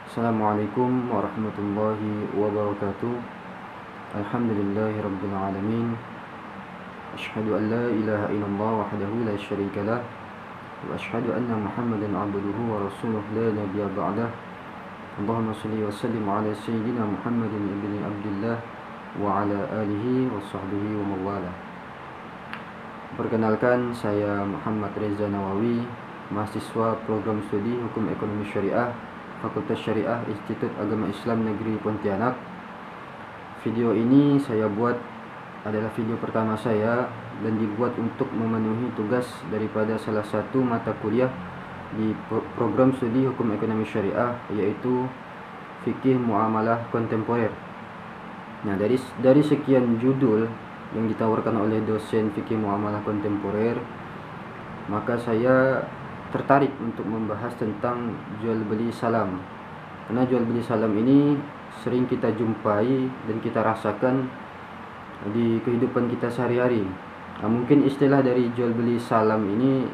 Assalamualaikum warahmatullahi wabarakatuh. Alhamdulillahirabbil alamin. Asyhadu an la ilaha illallah wahdahu la syarikalah wa asyhadu anna Muhammadan abduhu wa rasuluh la nabiyya ba'dah. Allahumma shalli wa sallim ala sayyidina Muhammadin ibni Abdillah wa ala alihi wa sahbihi wa mawala. Perkenalkan, saya Muhammad Reza Nawawi, mahasiswa program studi Hukum Ekonomi Syariah Fakultas Syariah Institut Agama Islam Negeri Pontianak. Video ini saya buat adalah video pertama saya dan dibuat untuk memenuhi tugas daripada salah satu mata kuliah di program studi Hukum Ekonomi Syariah, yaitu Fikih Muamalah Kontemporer. Nah, dari sekian judul yang ditawarkan oleh dosen Fikih Muamalah Kontemporer, maka saya tertarik untuk membahas tentang jual beli salam. Karena jual beli salam ini sering kita jumpai dan kita rasakan di kehidupan kita sehari-hari. Nah, mungkin istilah dari jual beli salam ini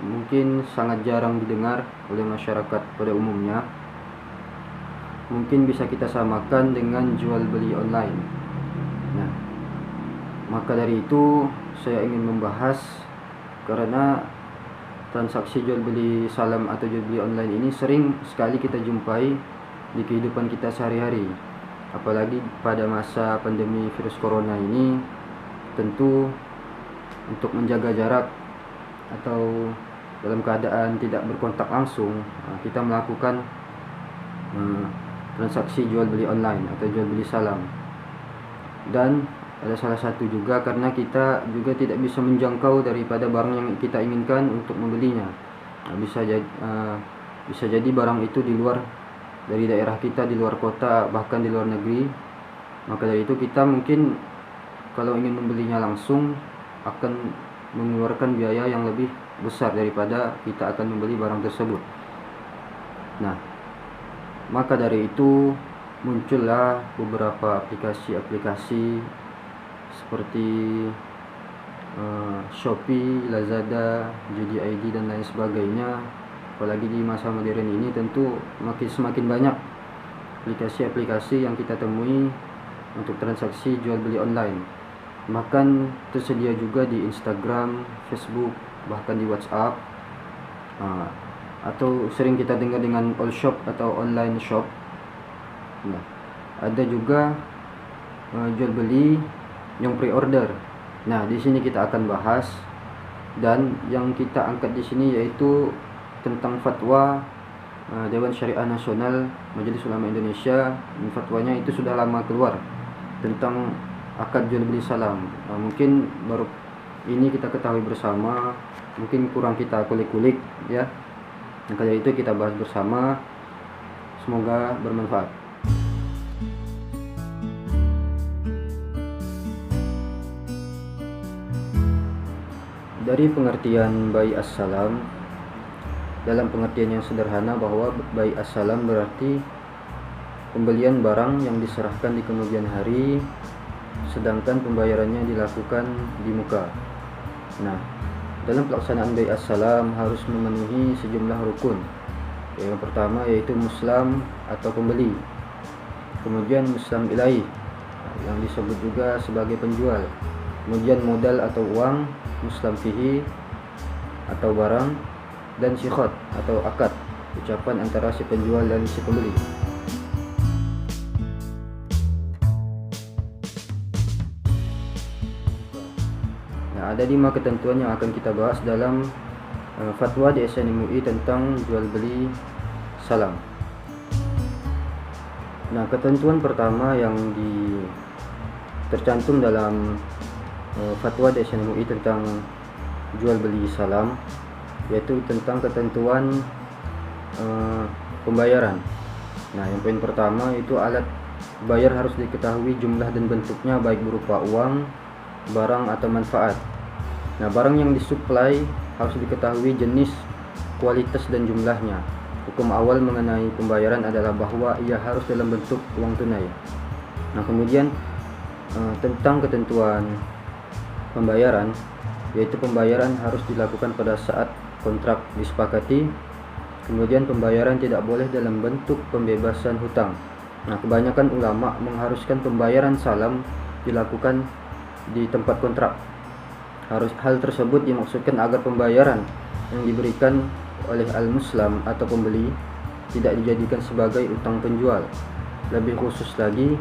mungkin sangat jarang didengar oleh masyarakat pada umumnya. Mungkin bisa kita samakan dengan jual beli online. Nah, maka dari itu saya ingin membahas, karena transaksi jual beli salam atau jual beli online ini sering sekali kita jumpai di kehidupan kita sehari-hari. Apalagi pada masa pandemi virus corona ini, tentu untuk menjaga jarak atau dalam keadaan tidak berkontak langsung, kita melakukan transaksi jual beli online atau jual beli salam. Dan ada salah satu juga karena kita juga tidak bisa menjangkau daripada barang yang kita inginkan untuk membelinya. Bisa jadi barang itu di luar dari daerah kita, di luar kota, bahkan di luar negeri. Maka dari itu kita mungkin kalau ingin membelinya langsung akan mengeluarkan biaya yang lebih besar daripada kita akan membeli barang tersebut. Nah, maka dari itu muncullah beberapa aplikasi-aplikasi seperti Shopee, Lazada, JD.id dan lain sebagainya. Apalagi di masa modern ini tentu semakin banyak aplikasi-aplikasi yang kita temui untuk transaksi jual beli online. Bahkan tersedia juga di Instagram, Facebook, bahkan di WhatsApp, atau sering kita dengar dengan all shop atau online shop. Nah, ada juga jual beli yang pre-order. Nah, di sini kita akan bahas, dan yang kita angkat di sini yaitu tentang fatwa Dewan Syariah Nasional Majelis Ulama Indonesia. Fatwanya itu sudah lama keluar tentang akad jual beli salam. Mungkin baru ini kita ketahui bersama, mungkin kurang kita kulik-kulik ya. Maka dari itu kita bahas bersama. Semoga bermanfaat. Dari pengertian bai as-salam, dalam pengertian yang sederhana bahwa bai as-salam berarti pembelian barang yang diserahkan di kemudian hari, sedangkan pembayarannya dilakukan di muka. Nah, dalam pelaksanaan bai as-salam harus memenuhi sejumlah rukun. Yang pertama yaitu muslam atau pembeli, kemudian muslam ilaih yang disebut juga sebagai penjual, kemudian modal atau uang, muslam fihi atau barang, dan sikhot atau akad, ucapan antara si penjual dan si pembeli. Nah, ada 5 ketentuan yang akan kita bahas dalam fatwa DSN MUI tentang jual beli salam. Nah, ketentuan pertama yang tercantum dalam fatwa DSN MUI tentang jual beli salam yaitu tentang ketentuan pembayaran. Nah, yang poin pertama itu alat bayar harus diketahui jumlah dan bentuknya, baik berupa uang, barang atau manfaat. Nah, barang yang disuplai harus diketahui jenis, kualitas dan jumlahnya. Hukum awal mengenai pembayaran adalah bahwa ia harus dalam bentuk uang tunai. Nah, kemudian tentang ketentuan pembayaran, yaitu pembayaran harus dilakukan pada saat kontrak disepakati, Kemudian pembayaran tidak boleh dalam bentuk pembebasan hutang. Nah, kebanyakan ulama mengharuskan pembayaran salam dilakukan di tempat kontrak. Hal tersebut dimaksudkan agar pembayaran yang diberikan oleh al-muslim atau pembeli tidak dijadikan sebagai utang penjual. Lebih khusus lagi,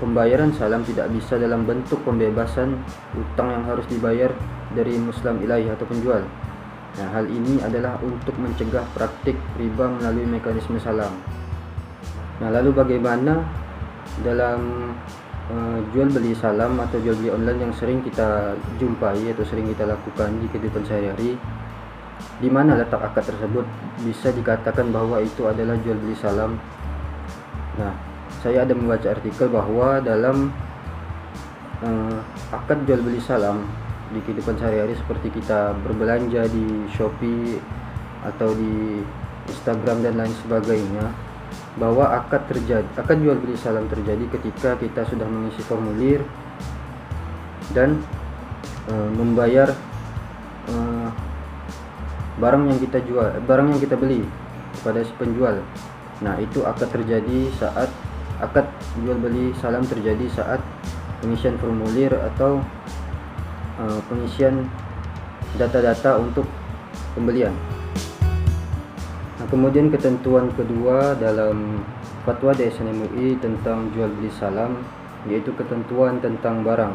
pembayaran salam tidak bisa dalam bentuk pembebasan utang yang harus dibayar dari muslim ilaih atau penjual. Nah, hal ini adalah untuk mencegah praktik riba melalui mekanisme salam. Nah, lalu bagaimana dalam jual beli salam atau jual beli online yang sering kita jumpai atau sering kita lakukan di kehidupan sehari-hari? Di mana letak akad tersebut bisa dikatakan bahwa itu adalah jual beli salam? Nah, saya ada membaca artikel bahwa dalam akad jual beli salam di kehidupan sehari-hari seperti kita berbelanja di Shopee atau di Instagram dan lain sebagainya, bahwa akad jual beli salam terjadi ketika kita sudah mengisi formulir dan membayar barang yang kita beli kepada si penjual. Nah, itu akad jual beli salam terjadi saat pengisian formulir atau pengisian data-data untuk pembelian. Nah, kemudian ketentuan kedua dalam fatwa DSN MUI tentang jual beli salam yaitu ketentuan tentang barang.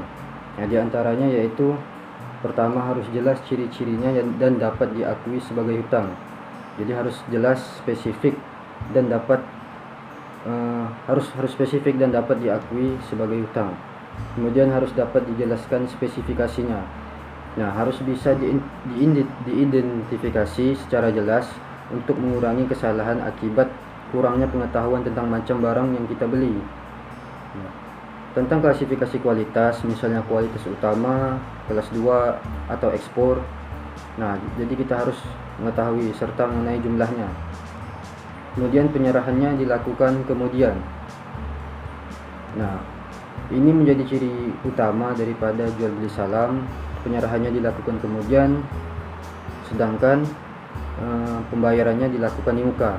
Nah, di antaranya yaitu pertama harus jelas ciri-cirinya dan dapat diakui sebagai hutang. Jadi harus jelas, spesifik dan dapat harus spesifik dan dapat diakui sebagai hutang. Kemudian harus dapat dijelaskan spesifikasinya. Nah, harus bisa diidentifikasi secara jelas untuk mengurangi kesalahan akibat kurangnya pengetahuan tentang macam barang yang kita beli. Nah, tentang klasifikasi kualitas, misalnya kualitas utama, kelas 2 atau ekspor. Nah, jadi kita harus mengetahui serta mengenai jumlahnya. Kemudian penyerahannya dilakukan kemudian. Nah, ini menjadi ciri utama daripada jual beli salam. Penyerahannya dilakukan kemudian, sedangkan pembayarannya dilakukan di muka.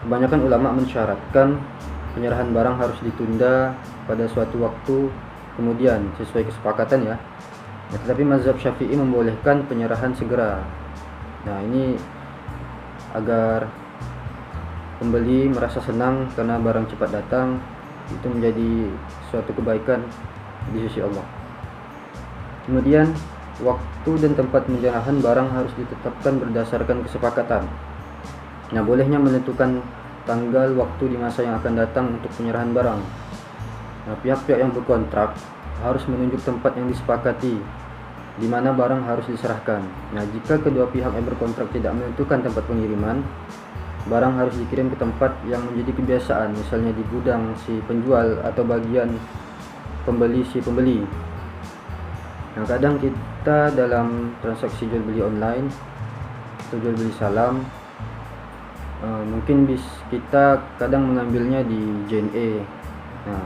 Kebanyakan ulama mensyaratkan penyerahan barang harus ditunda pada suatu waktu kemudian sesuai kesepakatan ya. Nah, tetapi mazhab Syafi'i membolehkan penyerahan segera. Nah, ini agar pembeli merasa senang karena barang cepat datang, itu menjadi suatu kebaikan di sisi Allah. Kemudian waktu dan tempat penyerahan barang harus ditetapkan berdasarkan kesepakatan. Nah, bolehnya menentukan tanggal waktu di masa yang akan datang untuk penyerahan barang. Nah, pihak-pihak yang berkontrak harus menunjuk tempat yang disepakati di mana barang harus diserahkan. Nah, jika kedua pihak yang berkontrak tidak menentukan tempat pengiriman, barang harus dikirim ke tempat yang menjadi kebiasaan, misalnya di gudang si penjual atau bagian pembeli si pembeli. Nah, kadang kita dalam transaksi jual beli online atau jual beli salam, mungkin kita kadang mengambilnya di JNE. Nah,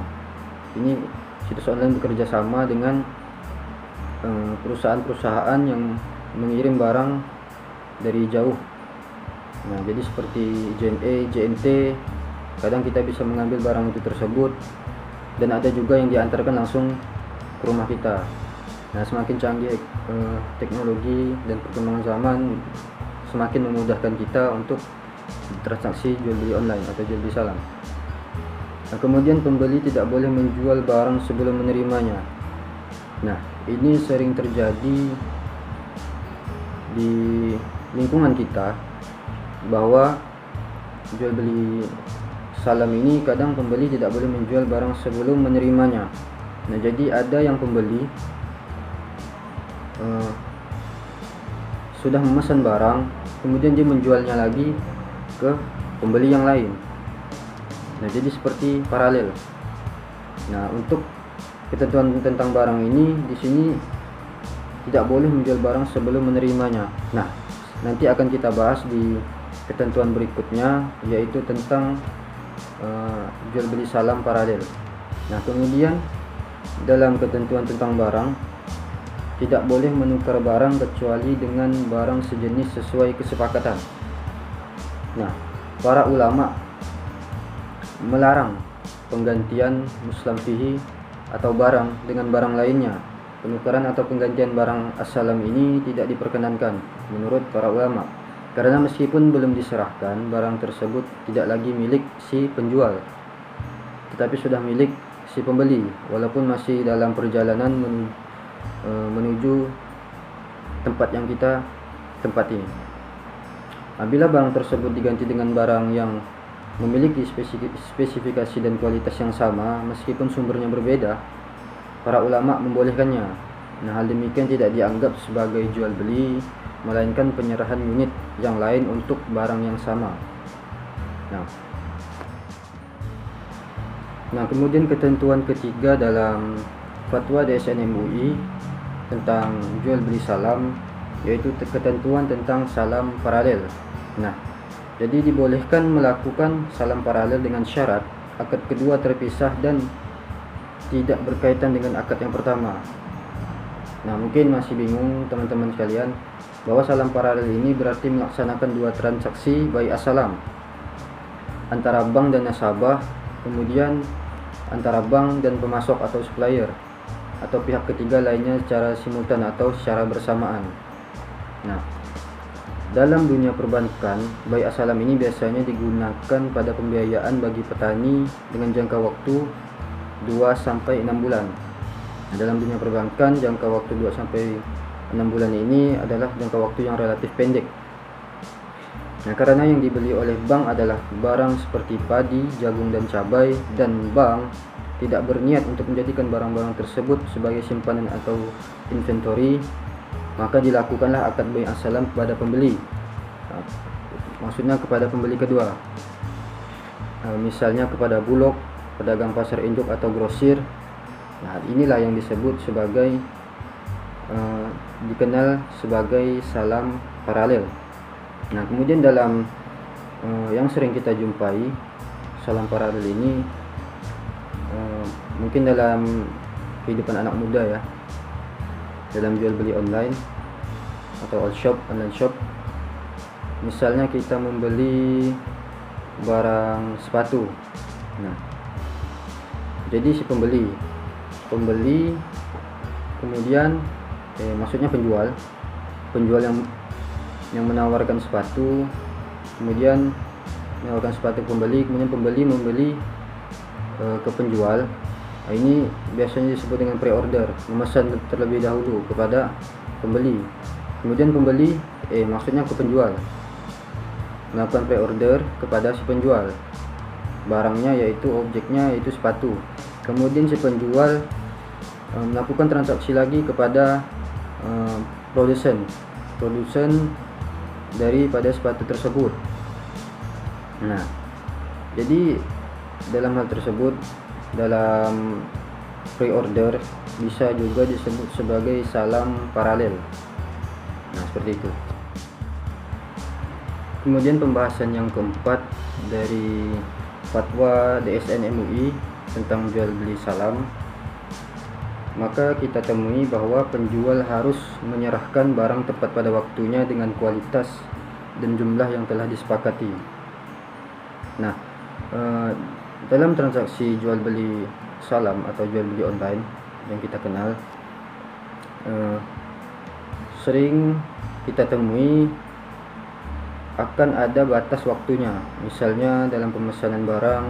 ini situs online bekerja sama dengan perusahaan-perusahaan yang mengirim barang dari jauh. Nah, jadi seperti JNE, JNT, kadang kita bisa mengambil barang itu tersebut, dan ada juga yang diantarkan langsung ke rumah kita. Nah, semakin canggih teknologi dan perkembangan zaman, semakin memudahkan kita untuk transaksi jual beli online atau jual beli salam. Nah, kemudian pembeli tidak boleh menjual barang sebelum menerimanya. Nah, ini sering terjadi di lingkungan kita, bahwa jual beli salam ini kadang pembeli tidak boleh menjual barang sebelum menerimanya. Nah, jadi ada yang pembeli sudah memesan barang, kemudian dia menjualnya lagi ke pembeli yang lain. Nah, jadi seperti paralel. Nah, untuk ketentuan tentang barang ini di sini tidak boleh menjual barang sebelum menerimanya. Nah, nanti akan kita bahas di ketentuan berikutnya, yaitu tentang jual beli salam paralel. Nah, kemudian dalam ketentuan tentang barang, tidak boleh menukar barang kecuali dengan barang sejenis sesuai kesepakatan. Nah, para ulama melarang penggantian muslam fihi atau barang dengan barang lainnya. Penukaran atau penggantian barang as-salam ini tidak diperkenankan menurut para ulama, karena meskipun belum diserahkan, barang tersebut tidak lagi milik si penjual, tetapi sudah milik si pembeli, walaupun masih dalam perjalanan menuju tempat yang kita tempati. Bila barang tersebut diganti dengan barang yang memiliki spesifikasi dan kualitas yang sama meskipun sumbernya berbeda, para ulama membolehkannya. Nah, hal demikian tidak dianggap sebagai jual beli, melainkan penyerahan unit yang lain untuk barang yang sama. Nah, kemudian ketentuan ketiga dalam fatwa DSN MUI tentang jual beli salam, yaitu ketentuan tentang salam paralel. Nah, jadi dibolehkan melakukan salam paralel dengan syarat akad kedua terpisah dan tidak berkaitan dengan akad yang pertama. Nah, mungkin masih bingung teman-teman sekalian bahwa salam paralel ini berarti melaksanakan dua transaksi buy as-salam antara bank dan nasabah, kemudian antara bank dan pemasok atau supplier atau pihak ketiga lainnya secara simultan atau secara bersamaan. Nah, dalam dunia perbankan, buy as-salam ini biasanya digunakan pada pembiayaan bagi petani dengan jangka waktu 2-6 bulan. Nah, dalam dunia perbankan, jangka waktu 2-6 bulan ini adalah jangka waktu yang relatif pendek. Nah, karena yang dibeli oleh bank adalah barang seperti padi, jagung, dan cabai, dan bank tidak berniat untuk menjadikan barang-barang tersebut sebagai simpanan atau inventory, maka dilakukanlah akad buy as-salam kepada pembeli. Nah, maksudnya kepada pembeli kedua. Misalnya kepada Bulog, pedagang pasar induk atau grosir. Nah, inilah yang disebut sebagai dikenal sebagai salam paralel. Nah, kemudian dalam yang sering kita jumpai salam paralel ini mungkin dalam kehidupan anak muda ya, dalam jual beli online atau online shop. Misalnya kita membeli barang sepatu. Nah, jadi si pembeli kemudian maksudnya penjual yang menawarkan sepatu, kemudian menawarkan sepatu pembeli, kemudian pembeli membeli ke penjual. Nah, ini biasanya disebut dengan pre-order, memesan terlebih dahulu kepada pembeli. Kemudian pembeli maksudnya ke penjual melakukan pre-order kepada si penjual. Barangnya yaitu objeknya yaitu sepatu. Kemudian si penjual melakukan transaksi lagi kepada produsen daripada sepatu tersebut. Nah, jadi dalam hal tersebut, dalam pre-order bisa juga disebut sebagai salam paralel. Nah, seperti itu. Kemudian pembahasan yang keempat dari fatwa DSN MUI tentang jual beli salam, maka kita temui bahwa penjual harus menyerahkan barang tepat pada waktunya dengan kualitas dan jumlah yang telah disepakati. Nah, dalam transaksi jual beli salam atau jual beli online yang kita kenal, sering kita temui akan ada batas waktunya. Misalnya dalam pemesanan barang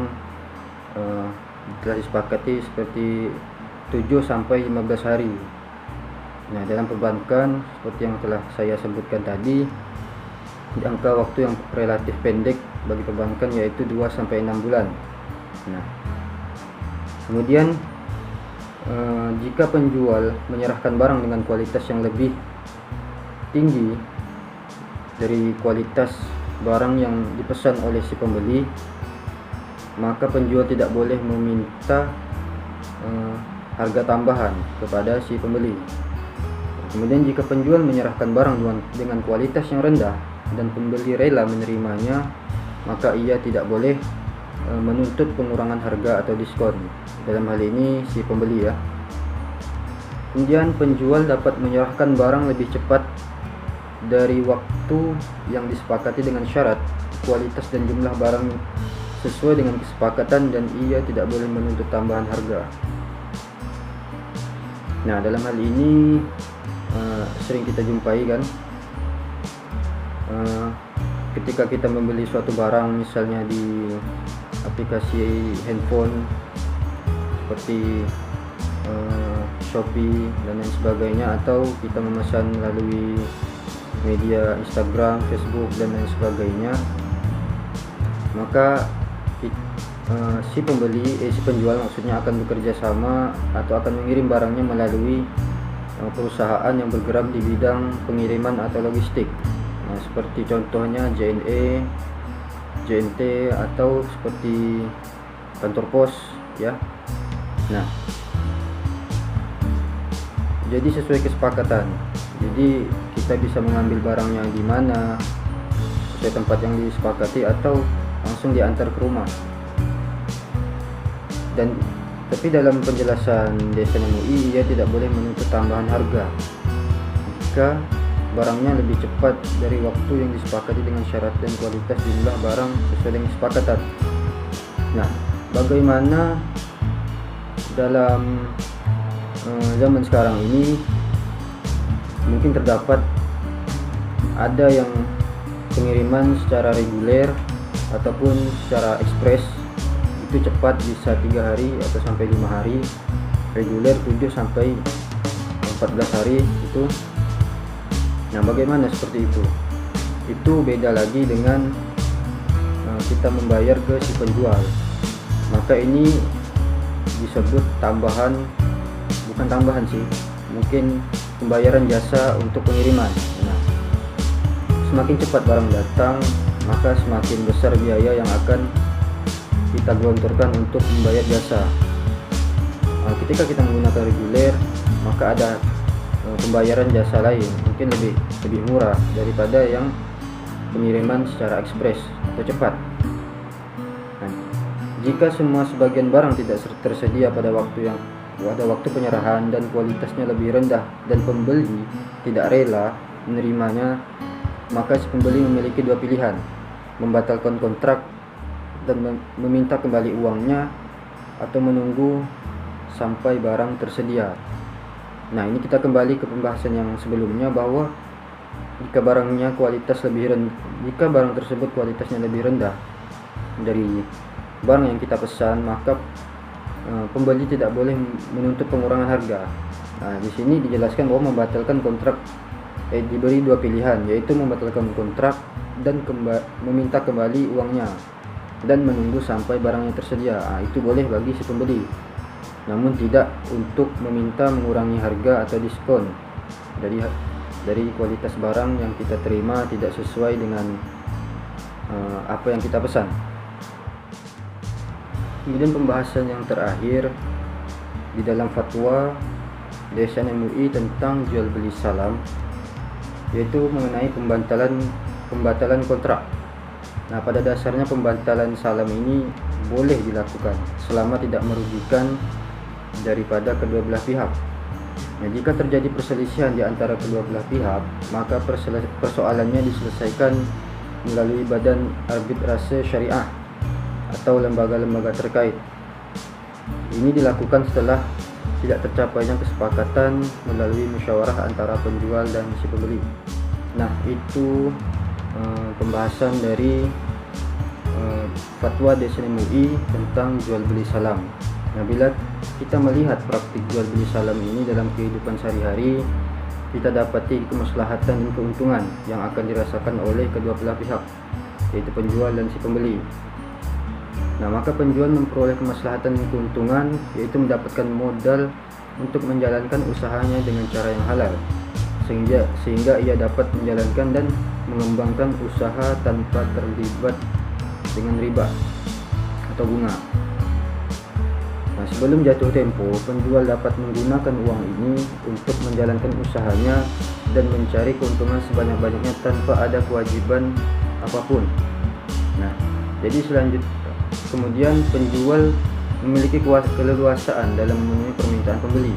telah disepakati seperti 7-15 hari. Nah, dalam perbankan seperti yang telah saya sebutkan tadi, jangka waktu yang relatif pendek bagi perbankan yaitu 2-6 bulan. Nah, kemudian jika penjual menyerahkan barang dengan kualitas yang lebih tinggi dari kualitas barang yang dipesan oleh si pembeli, maka penjual tidak boleh meminta harga tambahan kepada si pembeli. Kemudian jika penjual menyerahkan barang dengan kualitas yang rendah dan pembeli rela menerimanya, maka ia tidak boleh menuntut pengurangan harga atau diskon. Dalam hal ini si pembeli ya. Kemudian penjual dapat menyerahkan barang lebih cepat dari waktu yang disepakati dengan syarat kualitas dan jumlah barang sesuai dengan kesepakatan dan ia tidak boleh menuntut tambahan harga. Nah, dalam hal ini sering kita jumpai kan, ketika kita membeli suatu barang misalnya di aplikasi handphone seperti Shopee dan lain sebagainya, atau kita memesan melalui media Instagram, Facebook dan lain sebagainya, maka si penjual maksudnya akan bekerja sama atau akan mengirim barangnya melalui perusahaan yang bergerak di bidang pengiriman atau logistik. Nah, seperti contohnya JNE, JNT, atau seperti kantor pos ya. Nah, jadi sesuai kesepakatan. Jadi kita bisa mengambil barangnya di mana sesuai tempat yang disepakati atau langsung diantar ke rumah. Tapi dalam penjelasan DSN MUI, ia tidak boleh menuntut tambahan harga jika barangnya lebih cepat dari waktu yang disepakati dengan syarat dan kualitas jumlah barang sesuai dengan kesepakatan. Nah, bagaimana dalam zaman sekarang ini mungkin terdapat ada yang pengiriman secara reguler ataupun secara ekspres itu cepat, bisa 3 hari atau sampai 5 hari, reguler 7 sampai 14 hari itu. Nah, bagaimana seperti itu? Itu beda lagi dengan kita membayar ke si penjual. Maka ini disebut tambahan, bukan tambahan sih, mungkin pembayaran jasa untuk pengiriman. Nah, semakin cepat barang datang, maka semakin besar biaya yang akan kita gelontorkan untuk membayar jasa. Ketika kita menggunakan reguler, maka ada pembayaran jasa lain mungkin lebih murah daripada yang pengiriman secara ekspres atau cepat. Nah, jika sebagian barang tidak tersedia pada waktu penyerahan dan kualitasnya lebih rendah dan pembeli tidak rela menerimanya, maka si pembeli memiliki dua pilihan: membatalkan kontrak dan meminta kembali uangnya, atau menunggu sampai barang tersedia. Nah, ini kita kembali ke pembahasan yang sebelumnya, bahwa jika barang tersebut kualitasnya lebih rendah dari barang yang kita pesan, maka pembeli tidak boleh menuntut pengurangan harga. Nah, di sini dijelaskan bahwa membatalkan kontrak diberi dua pilihan, yaitu membatalkan kontrak dan meminta kembali uangnya, dan menunggu sampai barangnya tersedia. Itu boleh bagi si pembeli, namun tidak untuk meminta mengurangi harga atau diskon dari kualitas barang yang kita terima tidak sesuai dengan apa yang kita pesan. Kemudian pembahasan yang terakhir di dalam fatwa DSN MUI tentang jual beli salam, yaitu mengenai pembatalan kontrak. Nah, pada dasarnya pembatalan salam ini boleh dilakukan selama tidak merugikan daripada kedua belah pihak. Nah, jika terjadi perselisihan di antara kedua belah pihak, maka persoalannya diselesaikan melalui badan arbitrase syariah atau lembaga-lembaga terkait. Ini dilakukan setelah tidak tercapainya kesepakatan melalui musyawarah antara penjual dan si pembeli. Nah, itu pembahasan dari fatwa DSN MUI tentang jual beli salam. Nah, bila kita melihat praktik jual beli salam ini dalam kehidupan sehari-hari, kita dapati kemaslahatan dan keuntungan yang akan dirasakan oleh kedua belah pihak, yaitu penjual dan si pembeli. Nah, maka penjual memperoleh kemaslahatan dan keuntungan, yaitu mendapatkan modal untuk menjalankan usahanya dengan cara yang halal, sehingga ia dapat menjalankan dan mengembangkan usaha tanpa terlibat dengan riba atau bunga. Nah, sebelum jatuh tempo, penjual dapat menggunakan uang ini untuk menjalankan usahanya dan mencari keuntungan sebanyak-banyaknya tanpa ada kewajiban apapun. Nah, jadi kemudian penjual memiliki keleluasaan dalam memenuhi permintaan pembeli,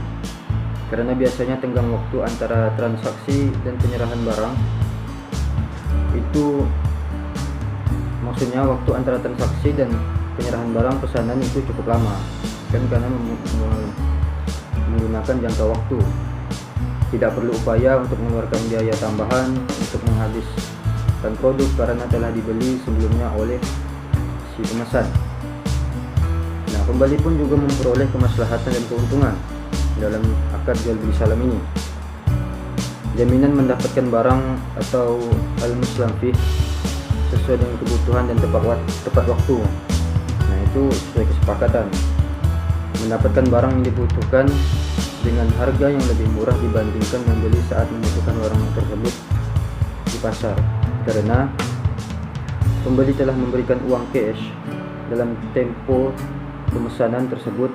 karena biasanya tenggang waktu antara transaksi dan penyerahan barang itu Maksudnya waktu antara transaksi dan penyerahan barang pesanan itu cukup lama, kan karena menggunakan jangka waktu. Tidak perlu upaya untuk mengeluarkan biaya tambahan untuk menghabiskan produk karena telah dibeli sebelumnya oleh si pemesan. Nah, pembeli pun juga memperoleh kemaslahatan dan keuntungan dalam akad jual beli salam ini. Jaminan mendapatkan barang atau al-muslam fih sesuai dengan kebutuhan dan tepat waktu. Nah, itu sesuai kesepakatan. Mendapatkan barang yang dibutuhkan dengan harga yang lebih murah dibandingkan membeli saat membutuhkan barang tersebut di pasar, karena pembeli telah memberikan uang cash dalam tempo pemesanan tersebut,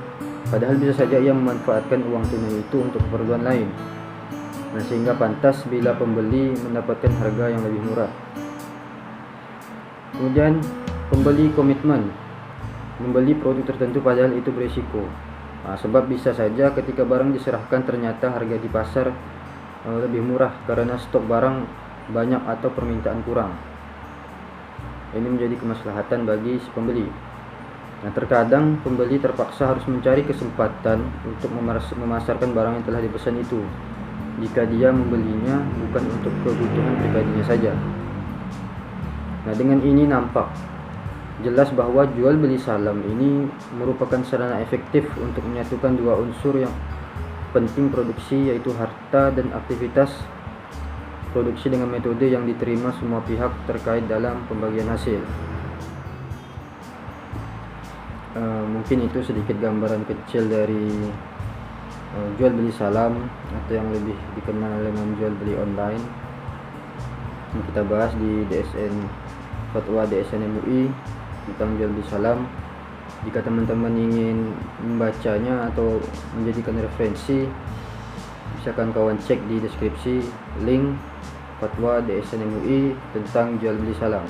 padahal bisa saja ia memanfaatkan uang tunai itu untuk keperluan lain. Nah, sehingga pantas bila pembeli mendapatkan harga yang lebih murah. Kemudian pembeli komitmen membeli produk tertentu padahal itu berisiko. Nah, sebab bisa saja ketika barang diserahkan ternyata harga di pasar lebih murah karena stok barang banyak atau permintaan kurang. Ini menjadi kemaslahatan bagi si pembeli. Nah, terkadang pembeli terpaksa harus mencari kesempatan untuk memasarkan barang yang telah dipesan itu jika dia membelinya bukan untuk kebutuhan pribadinya saja. Nah, dengan ini nampak jelas bahwa jual beli salam ini merupakan sarana efektif untuk menyatukan dua unsur yang penting produksi, yaitu harta dan aktivitas produksi dengan metode yang diterima semua pihak terkait dalam pembagian hasil. Mungkin itu sedikit gambaran kecil dari jual beli salam atau yang lebih dikenal dengan jual beli online yang kita bahas di Fatwa DSN MUI tentang jual beli salam. Jika teman-teman ingin membacanya atau menjadikan referensi, misalkan kawan cek di deskripsi link Fatwa DSN MUI tentang jual beli salam.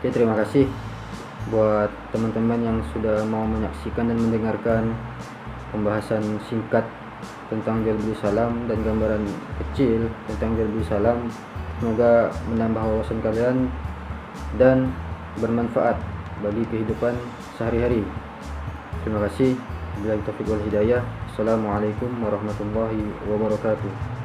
Oke, terima kasih buat teman-teman yang sudah mau menyaksikan dan mendengarkan pembahasan singkat tentang jual beli salam dan gambaran kecil tentang jual beli salam. Semoga menambah wawasan kalian dan bermanfaat bagi kehidupan sehari-hari. Terima kasih. Wabillahi taufiq wal hidayah. Assalamualaikum warahmatullahi wabarakatuh.